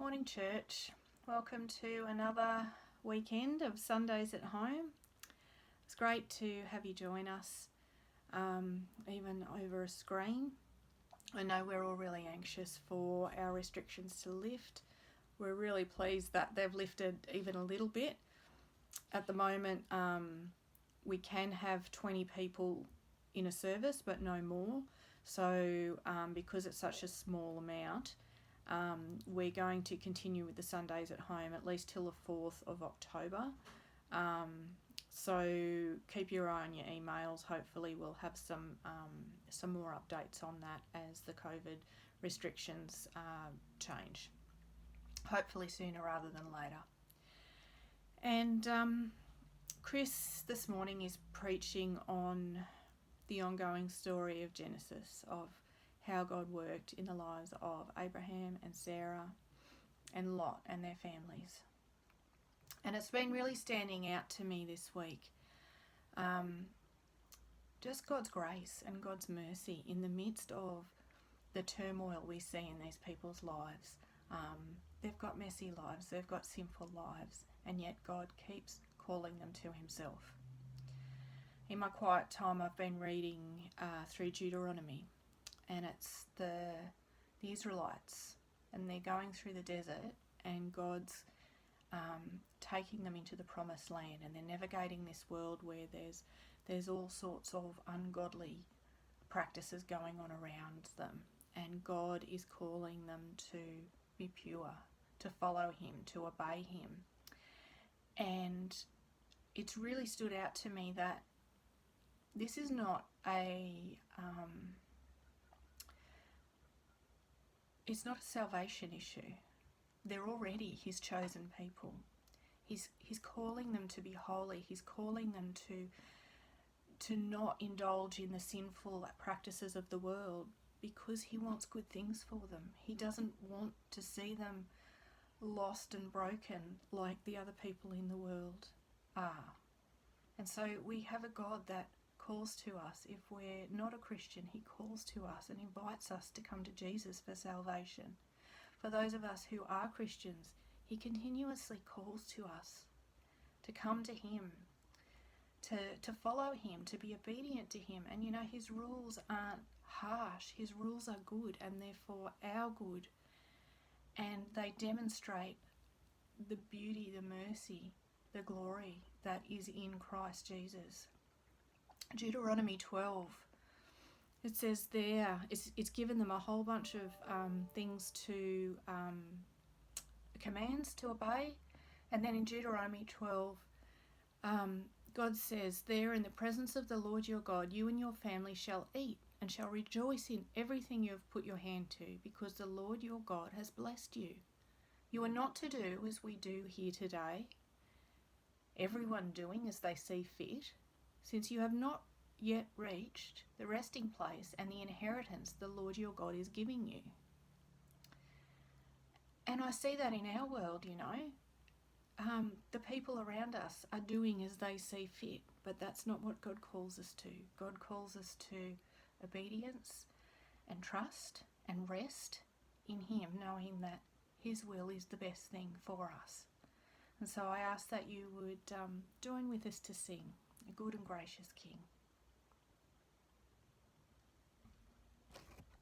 Morning, church. Welcome to another weekend of Sundays at home. It's great to have you join us, even over a screen. I know we're all really anxious for our restrictions to lift. We're really pleased that they've lifted even a little bit. At the moment, we can have 20 people in a service, but no more. So because it's such a small amount, we're going to continue with the Sundays at home at least till the 4th of October. So keep your eye on your emails. Hopefully we'll have some more updates on that as the COVID restrictions change. Hopefully sooner rather than later. And Chris this morning is preaching on the ongoing story of Genesis, of how God worked in the lives of Abraham and Sarah and Lot and their families. And it's been really standing out to me this week. Just God's grace and God's mercy in the midst of the turmoil we see in these people's lives. They've got messy lives, they've got sinful lives, and yet God keeps calling them to himself. In my quiet time, I've been reading through Deuteronomy. And it's the Israelites, and they're going through the desert, and God's taking them into the promised land, and they're navigating this world where there's all sorts of ungodly practices going on around them, and God is calling them to be pure, to follow him, to obey him. And it's really stood out to me that this is not it's not a salvation issue. They're already his chosen people. He's calling them to be holy. He's calling them to not indulge in the sinful practices of the world, because he wants good things for them. He doesn't want to see them lost and broken like the other people in the world are. And so we have a God that calls to us. If we're not a Christian, he calls to us and invites us to come to Jesus for salvation. For those of us who are Christians, he continuously calls to us to come to him, to follow him, to be obedient to him. And his rules aren't harsh. His rules are good, and they're for our good. And they demonstrate the beauty, the mercy, the glory that is in Christ Jesus. Deuteronomy 12, it says there, it's given them a whole bunch of things to, commands to obey. And then in Deuteronomy 12, God says, there in the presence of the Lord your God, you and your family shall eat and shall rejoice in everything you have put your hand to, because the Lord your God has blessed you. You are not to do as we do here today, everyone doing as they see fit, since you have not yet reached the resting place and the inheritance the Lord your God is giving you. And I see that in our world, the people around us are doing as they see fit, but that's not what God calls us to. God calls us to obedience and trust and rest in him, knowing that his will is the best thing for us. And so I ask that you would join with us to sing, A Good and Gracious King.